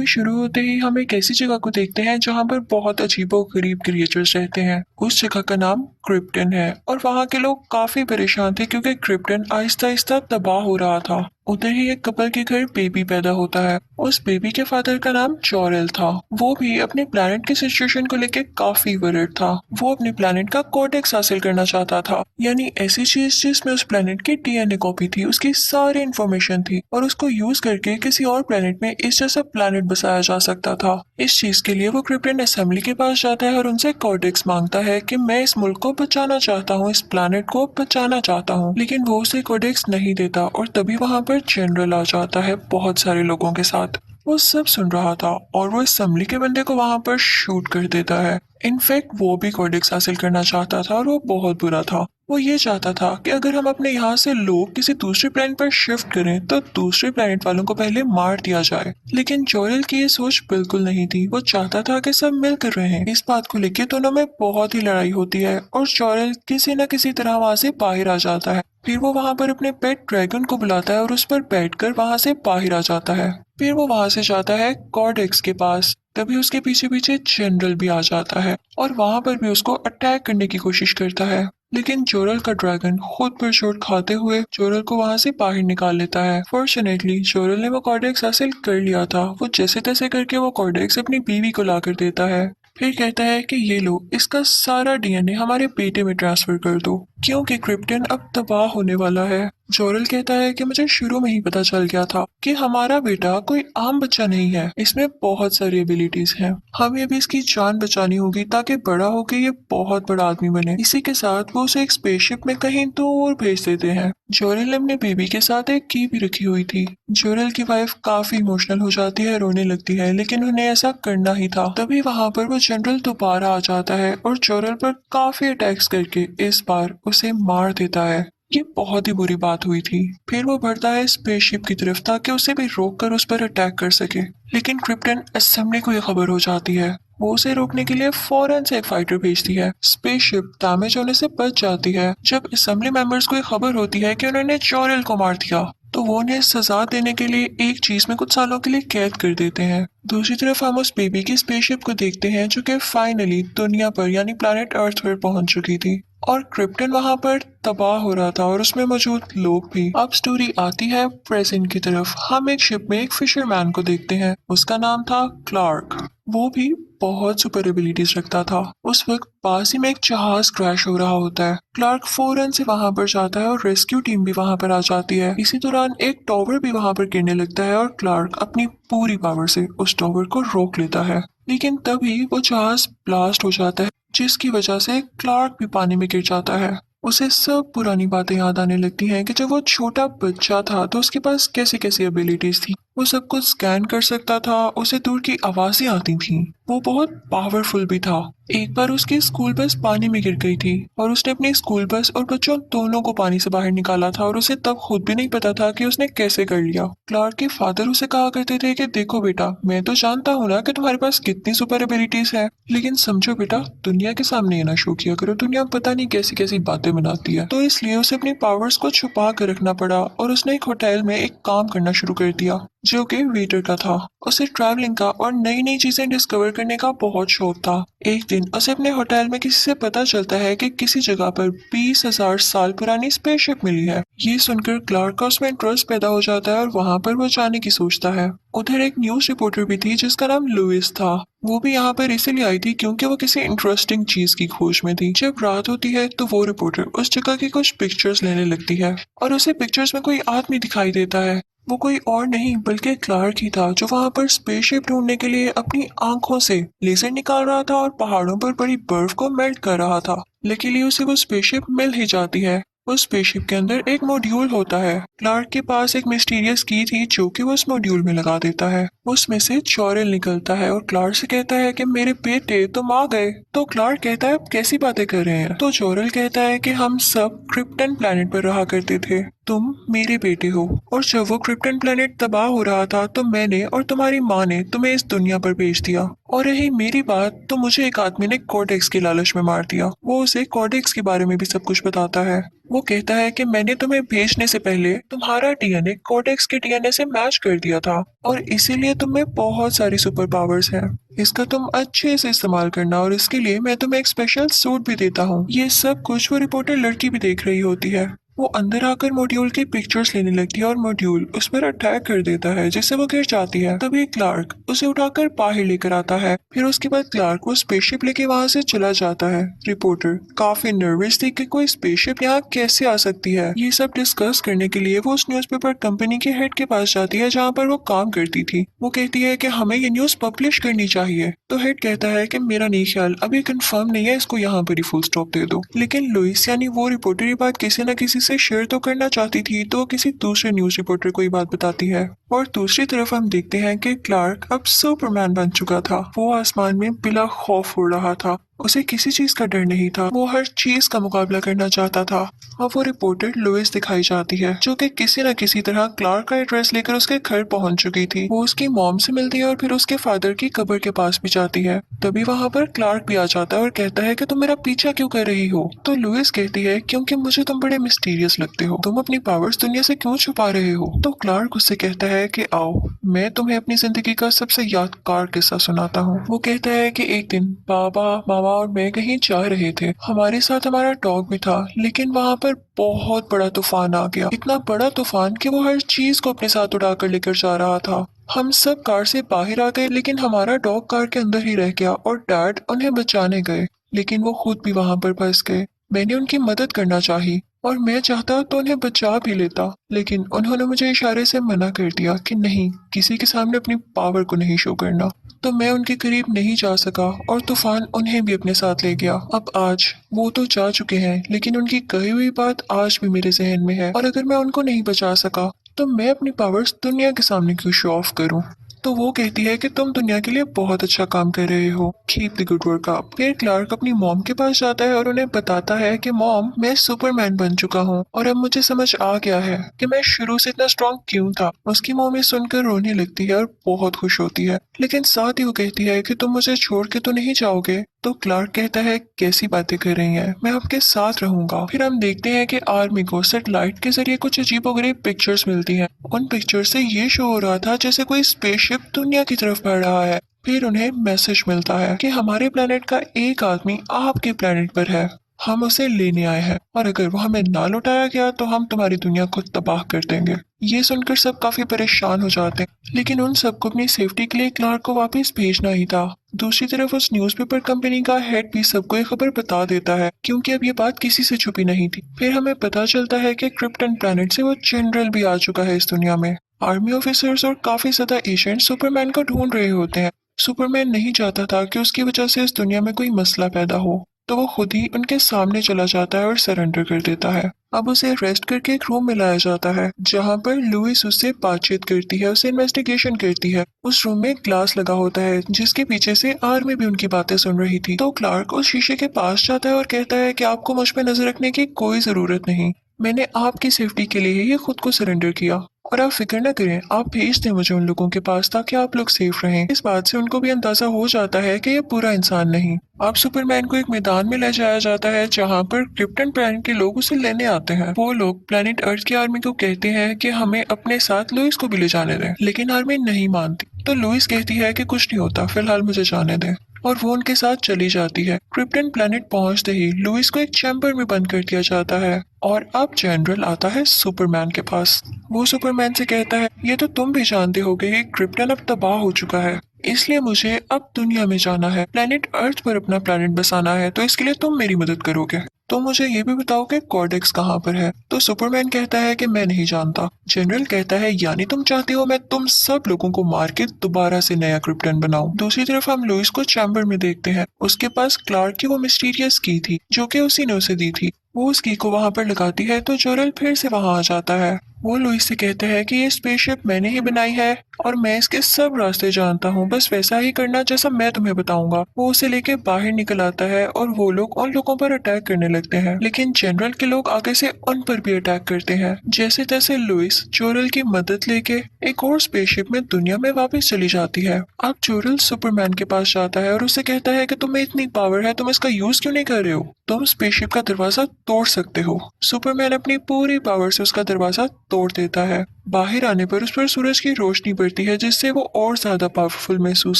Movie शुरू होते ही हम एक ऐसी जगह को देखते हैं जहाँ पर बहुत अजीबो-गरीब क्रिएचर्स रहते हैं। उस जगह का नाम क्रिप्टन है और वहाँ के लोग काफी परेशान थे क्योंकि क्रिप्टन आहिस्ता-आहिस्ता तबाह हो रहा था। उधर ही एक कपल के घर बेबी पैदा होता है। उस बेबी के फादर का नाम जॉरेल था। वो भी अपने प्लेनेट की सिचुएशन को लेकर काफी वरीड था। वो अपने प्लेनेट का कोडेक्स हासिल करना चाहता था, यानी ऐसी चीज जिसमें उस प्लेनेट की डीएनए कॉपी थी, उसकी सारी इंफॉर्मेशन थी और उसको यूज करके किसी और प्लेनेट में इस जैसा प्लेनेट बसाया जा सकता था। इस चीज के लिए वो क्रिप्टन असेंबली के पास जाता है और उनसे कोडेक्स मांगता है कि मैं इस मुल्क को बचाना चाहता हूँ, इस प्लेनेट को बचाना चाहता हूँ, लेकिन वो उसे कोडेक्स नहीं देता। और तभी वहाँ पर जनरल आ जाता है बहुत सारे लोगों के साथ। वो सब सुन रहा था और वो असेंबली के बंदे को वहां पर शूट कर देता है। इनफैक्ट वो भी कोडेक्स हासिल करना चाहता था और वो बहुत बुरा था। वो ये चाहता था कि अगर हम अपने यहाँ से लोग किसी दूसरे प्लेनेट पर शिफ्ट करें तो दूसरे प्लेनेट वालों को पहले मार दिया जाए। लेकिन जोरेल की ये सोच बिल्कुल नहीं थी। वो चाहता था कि सब मिलकर रहें। इस बात को लेकर दोनों में बहुत ही लड़ाई होती है और जोरेल किसी न किसी तरह वहां से बाहर आ जाता है। फिर वो वहां पर अपने पेट ड्रैगन को बुलाता है और उस पर बैठकर वहां से बाहर आ जाता है। फिर वो वहां से जाता है कॉर्डेक्स के पास। तभी उसके पीछे पीछे जनरल भी आ जाता है और वहां पर भी उसको अटैक करने की कोशिश करता है। लेकिन जोरल का ड्रैगन खुद पर चोट खाते हुए जोरल को वहां से बाहर निकाल लेता है। फॉर्चुनेटली जोरल ने वो कॉर्डेक्स हासिल कर लिया था। वो जैसे तैसे करके वो कॉर्डेक्स अपनी बीवी को लाकर देता है। फिर कहता है कि ये लो, इसका सारा डीएनए हमारे बेटे में ट्रांसफर कर दो क्योंकि क्रिप्टन अब तबाह होने वाला है। जोरल कहता है कि मुझे शुरू में ही पता चल गया था कि हमारा बेटा कोई आम बच्चा नहीं है, इसमें बहुत सारी एबिलिटीज हैं। हमें अभी इसकी जान बचानी होगी ताकि बड़ा होकर ये बहुत बड़ा आदमी बने। इसी के साथ वो उसे एक स्पेसशिप में कहीं दूर भेज देते हैं। जोरल ने अपने बेबी के साथ एक की भी रखी हुई थी। जोरल की वाइफ काफी इमोशनल हो जाती है, रोने लगती है, लेकिन उन्हें ऐसा करना ही था। तभी वहां पर वो जनरल दोबारा आ जाता है और जोरल पर काफी अटैक्स करके इस बार उसे मार देता है। ये बहुत ही बुरी बात हुई थी। फिर वो बढ़ता है स्पेसशिप की तरफ ताकि उसे भी रोक कर उस पर अटैक कर सके, लेकिन क्रिप्टन असेंबली को ये खबर हो जाती है। वो उसे रोकने के लिए फौरन से एक फाइटर भेजती है। स्पेसशिप डैमेज होने से बच जाती है। जब असेंबली मेंबर्स को ये खबर होती है कि उन्होंने जोरेल को मार दिया तो वो उन्हें सजा देने के लिए एक चीज में कुछ सालों के लिए कैद कर देते हैं। दूसरी तरफ हम उस बेबी की स्पेसशिप को देखते हैं जो कि फाइनली दुनिया पर यानी प्लैनेट अर्थ पर पहुंच चुकी थी और क्रिप्टन वहां पर तबाह हो रहा था और उसमें मौजूद लोग भी। अब स्टोरी आती है प्रेजेंट की तरफ। हम एक शिप में एक फिशरमैन को देखते हैं। उसका नाम था क्लार्क। वो भी बहुत सुपर एबिलिटीज रखता था। उस वक्त पास ही में एक जहाज क्रैश हो रहा होता है। क्लार्क फौरन से वहां पर जाता है और रेस्क्यू टीम भी वहां पर आ जाती है। इसी दौरान एक टॉवर भी वहां पर गिरने लगता है और क्लार्क अपनी पूरी पावर से उस टॉवर को रोक लेता है। लेकिन तभी वो जहाज ब्लास्ट हो जाता है जिसकी वजह से क्लार्क भी पानी में गिर जाता है। उसे सब पुरानी बातें याद आने लगती हैं कि जब वो छोटा बच्चा था तो उसके पास कैसी कैसी एबिलिटीज थी। वो सब कुछ स्कैन कर सकता था, उसे दूर की आवाजें आती थीं। वो बहुत पावरफुल भी था। एक बार उसकी स्कूल बस पानी में गिर गई थी और उसने अपनी स्कूल बस और बच्चों दोनों को पानी से बाहर निकाला था और उसे तब खुद भी नहीं पता था कि उसने कैसे कर लिया। क्लार्क के फादर उसे कहा करते थे कि देखो बेटा, मैं तो जानता हूँ ना कि तुम्हारे पास कितनी सुपर एबिलिटीज है, लेकिन समझो बेटा, दुनिया के सामने ये ना शो किया करो, दुनिया पता नहीं कैसी कैसी बातें बनाती है। तो इसलिए उसे अपनी पावर्स को छुपा कर रखना पड़ा और उसने एक होटल में एक काम करना शुरू कर दिया जो कि वेटर का था। उसे ट्रैवलिंग का और नई नई चीजें डिस्कवर करने का बहुत शौक था। एक दिन उसे अपने होटल में किसी से पता चलता है कि किसी जगह पर 20,000 साल पुरानी स्पेसशिप मिली है। ये सुनकर क्लार्क का उसमें इंटरेस्ट पैदा हो जाता है और वहां पर वो जाने की सोचता है। उधर एक न्यूज रिपोर्टर भी थी जिसका नाम लुइस था। वो भी यहाँ पर इसीलिए आई थी क्योंकि वो किसी इंटरेस्टिंग चीज की खोज में थी। जब रात होती है तो वो रिपोर्टर उस जगह की कुछ पिक्चर्स लेने लगती है और उसे पिक्चर्स में कोई आदमी दिखाई देता है। वो कोई और नहीं बल्कि क्लार्क ही था जो वहां पर स्पेसशिप ढूंढने के लिए अपनी आंखों से लेजर निकाल रहा था और पहाड़ों पर पड़ी बर्फ को मेल्ट कर रहा था। लेकिन उसे वो स्पेसशिप मिल ही जाती है। उस स्पेसशिप के अंदर एक मॉड्यूल होता है। क्लार्क के पास एक मिस्टीरियस की थी जो कि वो उस मॉड्यूल में लगा देता है। उसमें से जोरेल निकलता है और क्लार्क से कहता है कि मेरे बेटे तुम आ गए। तो क्लार्क कहता है आप कैसी बातें कर रहे हैं। तो जोरेल कहता है कि हम सब क्रिप्टन प्लेनेट पर रहा करते थे तुम मेरे बेटे हो और जब वो क्रिप्टन प्लेनेट तबाह हो रहा था तो मैंने और तुम्हारी माँ ने तुम्हें इस दुनिया पर भेज दिया। और रही मेरी बात तो मुझे एक आदमी ने कॉर्डेक्स के लालच में मार दिया। वो उसे कॉर्डेक्स के बारे में भी सब कुछ बताता है। वो कहता है कि मैंने तुम्हें भेजने से पहले तुम्हारा डीएनए कॉर्डेक्स के डीएनए से मैच कर दिया था और इसीलिए तुम्हें बहुत सारी सुपर पावर्स हैं। इसका तुम अच्छे से इस्तेमाल करना और इसके लिए मैं तुम्हें एक स्पेशल सूट भी देता हूँ। ये सब कुछ वो रिपोर्टर लड़की भी देख रही होती है। वो अंदर आकर मॉड्यूल की पिक्चर्स लेने लगती है और मॉड्यूल उस पर अटैक कर देता है जिससे वो गिर जाती है। तभी क्लार्क उसे उठाकर बाहर लेकर आता है। फिर उसके बाद क्लार्क वो स्पेसशिप लेके वहां से चला जाता है। रिपोर्टर काफी नर्वस थी कि कोई स्पेसशिप यहाँ कैसे आ सकती है। ये सब डिस्कस करने के लिए वो उस न्यूज़पेपर कंपनी के हेड के पास जाती है जहाँ पर वो काम करती थी। वो कहती है कि हमें ये न्यूज पब्लिश करनी चाहिए। तो हेड कहता है कि मेरा नहीं ख्याल, अभी कंफर्म नहीं है, इसको यहाँ पर ही फुल स्टॉप दे दो। लेकिन लुइस यानी वो रिपोर्टर ये बात किसी न किसी से शेयर तो करना चाहती थी, तो किसी दूसरे न्यूज रिपोर्टर को ये बात बताती है। और दूसरी तरफ हम देखते हैं कि क्लार्क अब सुपरमैन बन चुका था। वो आसमान में बिला खौफ उड़ रहा था। उसे किसी चीज का डर नहीं था। वो हर चीज का मुकाबला करना चाहता था। अब वो रिपोर्टर लुइस दिखाई जाती है जो कि किसी न किसी तरह क्लार्क का एड्रेस लेकर उसके घर पहुंच चुकी थी। वो उसकी मॉम से मिलती है और फिर उसके फादर की कब्र के पास भी जाती है। तभी वहां पर क्लार्क भी आ जाता है और कहता है कि तुम मेरा पीछा क्यों कर रही हो। तो लुइस कहती है क्योंकि मुझे तुम बड़े मिस्टीरियस लगते हो। तुम अपनी पावर्स दुनिया से क्यों छुपा रहे हो। तो क्लार्क उससे कहता है कि आओ मैं तुम्हें अपनी जिंदगी का सबसे यादगार किस्सा सुनाता हूँ। वो कहता है कि एक दिन बाबा मामा और मैं कहीं जा रहे थे। हमारे साथ हमारा डॉग भी था, लेकिन वहां पर बहुत बड़ा तूफान आ गया। इतना बड़ा तूफान कि वो हर चीज को अपने साथ उड़ाकर लेकर जा रहा था। हम सब कार से बाहर आ गए लेकिन हमारा डॉग कार के अंदर ही रह गया और डैड उन्हें बचाने गए, लेकिन वो खुद भी वहां पर फंस गए। मैंने उनकी मदद करना चाही और मैं चाहता तो उन्हें बचा भी लेता, लेकिन उन्होंने मुझे इशारे से मना कर दिया कि नहीं, किसी के सामने अपनी पावर को नहीं शो करना। तो मैं उनके करीब नहीं जा सका और तूफान उन्हें भी अपने साथ ले गया। अब आज वो तो जा चुके हैं, लेकिन उनकी कही हुई बात आज भी मेरे जहन में है और अगर मैं उनको नहीं बचा सका तो मैं अपनी पावर्स दुनिया के सामने क्यों शो ऑफ करूं। तो वो कहती है कि तुम दुनिया के लिए बहुत अच्छा काम कर रहे हो, keep the good work up. फिर क्लार्क अपनी मॉम के पास जाता है और उन्हें बताता है कि मॉम मैं सुपरमैन बन चुका हूँ और अब मुझे समझ आ गया है कि मैं शुरू से इतना स्ट्रांग क्यों था। उसकी मॉम ये सुनकर रोने लगती है और बहुत खुश होती है, लेकिन साथ ही वो कहती है कि तुम मुझे छोड़ के तो नहीं जाओगे। तो क्लार्क कहता है कैसी बातें कर रही हैं, मैं आपके साथ रहूंगा। फिर हम देखते हैं कि आर्मी को सैटेलाइट के जरिए कुछ अजीबोगरीब पिक्चर्स मिलती हैं। उन पिक्चर से ये शो हो रहा था जैसे कोई स्पेसशिप दुनिया की तरफ बढ़ रहा है। फिर उन्हें मैसेज मिलता है कि हमारे प्लेनेट का एक आदमी आपके प्लेनेट पर है, हम उसे लेने आए हैं और अगर वो हमें ना लौटाया गया तो हम तुम्हारी दुनिया को तबाह कर देंगे। ये सुनकर सब काफी परेशान हो जाते हैं, लेकिन उन सबको अपनी सेफ्टी के लिए क्लार्क को वापस भेजना ही था। दूसरी तरफ उस न्यूज़पेपर कंपनी का हेड भी सबको ये खबर बता देता है, क्योंकि अब ये बात किसी से छुपी नहीं थी। फिर हमें पता चलता है कि क्रिप्टन प्लैनेट से वो जनरल भी आ चुका है इस दुनिया में। आर्मी ऑफिसर्स और काफी ज्यादा एजेंट सुपरमैन को ढूंढ रहे होते हैं। सुपरमैन नहीं चाहता था कि उसकी वजह से इस दुनिया में कोई मसला पैदा हो, तो वो खुद ही उनके सामने चला जाता है और सरेंडर कर देता है। अब उसे अरेस्ट करके एक रूम में लाया जाता है जहाँ पर लुइस उससे बातचीत करती है, उसे इन्वेस्टिगेशन करती है। उस रूम में ग्लास लगा होता है जिसके पीछे से आर्मी भी उनकी बातें सुन रही थी। तो क्लार्क उस शीशे के पास जाता है और कहता है कि आपको मुझ पर नजर रखने की कोई जरूरत नहीं, मैंने आपकी सेफ्टी के लिए ही खुद को सरेंडर किया और आप फिक्र न करें, आप भेज दें मुझे उन लोगों के पास ताकि आप लोग सेफ रहें। इस बात से उनको भी अंदाजा हो जाता है कि ये पूरा इंसान नहीं। अब सुपरमैन को एक मैदान में ले जाया जाता है जहाँ पर क्रिप्टन प्लैनेट के लोग उसे लेने आते हैं। वो लोग प्लैनेट अर्थ की आर्मी को कहते हैं कि हमें अपने साथ लुइस को भी ले जाने दें, लेकिन आर्मी नहीं मानती। तो लुइस कहती है कि कुछ नहीं होता, फिलहाल मुझे जाने दें, और वो उनके साथ चली जाती है। क्रिप्टन प्लैनेट पहुंचते ही लुइस को एक चैम्बर में बंद कर दिया जाता है और अब जनरल आता है सुपरमैन के पास। वो सुपरमैन से कहता है ये तो तुम भी जानते होगे कि क्रिप्टन अब तबाह हो चुका है, इसलिए मुझे अब दुनिया में जाना है, प्लेनेट अर्थ पर अपना प्लेनेट बसाना है, तो इसके लिए तुम मेरी मदद करोगे। तो मुझे ये भी बताओ कि कॉर्डेक्स कहाँ पर है। तो सुपरमैन कहता है कि मैं नहीं जानता। जनरल कहता है यानी तुम चाहते हो मैं तुम सब लोगों को मार के दोबारा से नया क्रिप्टन बनाऊं। दूसरी तरफ हम लुइस को चैम्बर में देखते हैं। उसके पास क्लार्क की वो मिस्टीरियस की थी जो कि उसी ने उसे दी थी। वो उस की को वहां पर लगाती है तो जोरल फिर से वहां आ जाता है वो लुइस से कहता है कि ये स्पेसशिप मैंने ही बनाई है और मैं इसके सब रास्ते जानता हूँ, बस वैसा ही करना जैसा मैं तुम्हें बताऊंगा। वो उसे लेके बाहर निकल आता है और वो लोग उन लोगों पर अटैक करने लगते हैं, लेकिन जनरल के लोग आगे से उन पर भी अटैक करते हैं। जैसे तैसे लुइस जोरल की मदद लेके एक और स्पेसशिप में दुनिया में वापस चली जाती है। अब जोरल सुपरमैन के पास जाता है और उससे कहता है कि तुम्हें इतनी पावर है, तुम इसका यूज क्यों नहीं कर रहे हो? तुम स्पेसशिप का दरवाजा तोड़ सकते हो। सुपरमैन अपनी पूरी पावर से उसका दरवाजा तोड़ देता है। बाहर आने पर उस पर सूरज की रोशनी पड़ती है, जिससे वो और ज्यादा पावरफुल महसूस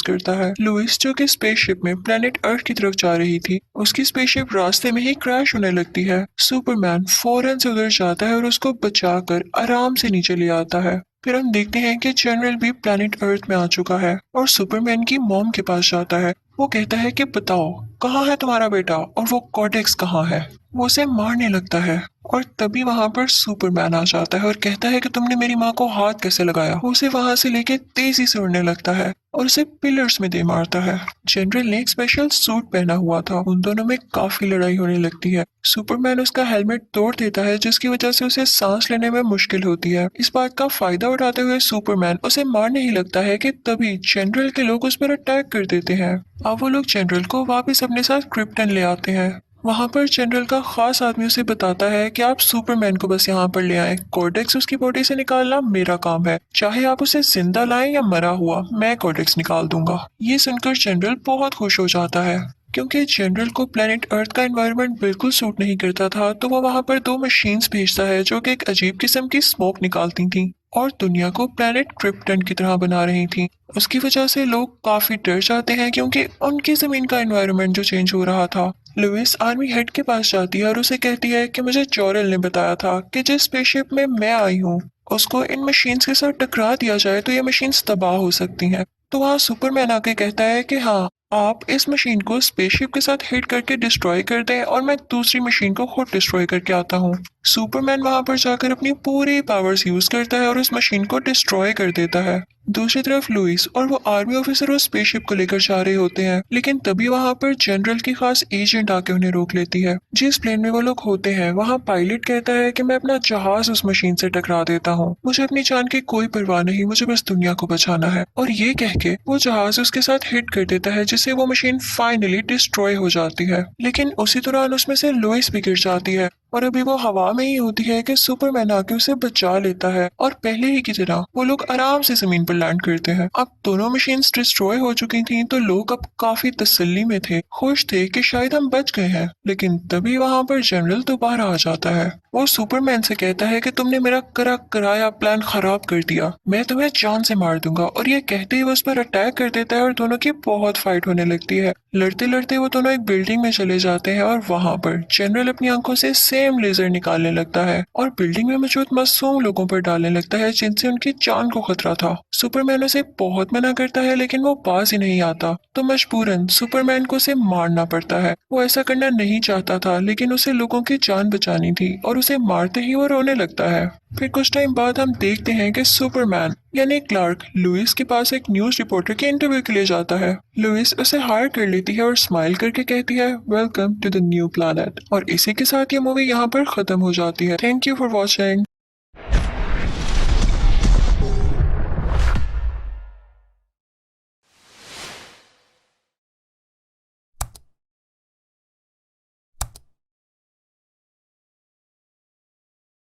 करता है। लुइस जो कि स्पेसशिप में प्लेनेट अर्थ की तरफ जा रही थी, उसकी स्पेसशिप रास्ते में ही क्रैश होने लगती है। सुपरमैन फौरन से उधर जाता है और उसको बचाकर आराम से नीचे ले आता है। फिर हम देखते हैं कि जनरल भी प्लेनेट अर्थ में आ चुका है और सुपरमैन की मॉम के पास जाता है। वो कहता है कि बताओ कहाँ है तुम्हारा बेटा और वो कॉर्टेक्स कहाँ है? वो उसे मारने लगता है और तभी वहां पर सुपरमैन आ जाता है और कहता है कि तुमने मेरी माँ को हाथ कैसे लगाया? वो उसे वहां से लेके तेजी से उड़ने लगता है और उसे पिलर्स में दे मारता है। जनरल ने एक स्पेशल सूट पहना हुआ था, उन दोनों में काफी लड़ाई होने लगती है। सुपरमैन उसका हेलमेट तोड़ देता है, जिसकी वजह से उसे सांस लेने में मुश्किल होती है। इस बात का फायदा उठाते हुए सुपरमैन उसे मारने ही लगता है कि तभी जनरल के लोग उस पर अटैक कर देते हैं। अब वो लोग जनरल को वापस अपने साथ क्रिप्टन ले आते हैं। वहां पर जनरल का खास आदमी उसे बताता है कि आप सुपरमैन को बस यहाँ पर ले आए, कॉर्टेक्स उसकी बॉडी से निकालना मेरा काम है, चाहे आप उसे जिंदा लाएं या मरा हुआ, मैं कॉर्टेक्स निकाल दूंगा। ये सुनकर जनरल बहुत खुश हो जाता है। क्योंकि जनरल को प्लेनेट अर्थ का एनवायरनमेंट बिल्कुल सूट नहीं करता था, तो वो वहां पर दो मशीन्स भेजता है जो कि एक अजीब किस्म की स्मोक निकालती थी और दुनिया को प्लेनेट क्रिप्टन की तरह बना रही थी। उसकी वजह से लोग काफी डर जाते हैं, क्योंकि उनकी जमीन का एनवायरनमेंट जो चेंज हो रहा था। लुइस आर्मी हेड के पास जाती है और उसे कहती है कि मुझे जोरेल ने बताया था कि जिस स्पेसशिप में मैं आई हूँ उसको इन मशीन्स के साथ टकरा दिया जाए तो ये मशीन्स तबाह हो सकती हैं। तो वहाँ सुपरमैन आके कहता है कि हाँ, आप इस मशीन को स्पेसशिप के साथ हिट करके डिस्ट्रॉय कर दें और मैं दूसरी मशीन को खुद डिस्ट्रॉय करके आता हूँ। सुपरमैन वहां पर जाकर अपनी पूरी पावर्स यूज करता है और उस मशीन को डिस्ट्रॉय कर देता है। दूसरी तरफ लुइस और वो आर्मी ऑफिसर उस स्पेसशिप को लेकर जा रहे होते हैं, लेकिन तभी वहां पर जनरल की खास एजेंट आके उन्हें रोक लेती है। जिस प्लेन में वो लोग होते हैं वहां पायलट कहता है कि मैं अपना जहाज उस मशीन से टकरा देता हूँ, मुझे अपनी जान की कोई परवाह नहीं, मुझे बस दुनिया को बचाना है। और ये कह के वो जहाज उसके साथ हिट कर देता है, जिससे वो मशीन फाइनली डिस्ट्रॉय हो जाती है। लेकिन उसी दौरान उसमें से लुइस भी गिर जाती है और अभी वो हवा में ही होती है कि सुपरमैन आके उसे बचा लेता है और पहले ही की तरह वो लोग आराम से जमीन पर लैंड करते हैं। अब दोनों मशीन्स डिस्ट्रॉय हो चुकी थीं, तो लोग अब काफी तसल्ली में थे, खुश थे कि शायद हम बच गए हैं। लेकिन तभी वहां पर जनरल दोबारा आ जाता है। वो सुपरमैन से कहता है कि तुमने मेरा कराया प्लान खराब कर दिया, मैं तुम्हें जान से मार दूंगा। और ये कहते ही वो उस पर अटैक कर देता है और दोनों की बहुत फाइट होने लगती है। लड़ते लड़ते वो दोनों एक बिल्डिंग में चले जाते हैं और वहां पर जनरल अपनी आंखों से सेम लेजर निकालने लगता है और बिल्डिंग में मौजूद मासूम लोगों पर डालने लगता है, जिनसे उनकी जान को खतरा था। सुपरमैन उसे बहुत मना करता है, लेकिन वो पास ही नहीं आता, तो मजबूरन सुपरमैन को उसे मारना पड़ता है। वो ऐसा करना नहीं चाहता था, लेकिन उसे लोगों की जान बचानी थी और उसे मारते ही वो रोने लगता है। फिर कुछ टाइम बाद हम देखते हैं कि सुपरमैन यानी क्लार्क लुइस के पास एक न्यूज रिपोर्टर के इंटरव्यू के लिए जाता है। लुइस उसे हायर कर लेती है और स्माइल करके कहती है welcome to the new planet. और इसी के साथ ये मूवी यहाँ पर खत्म हो जाती है। Thank you for watching.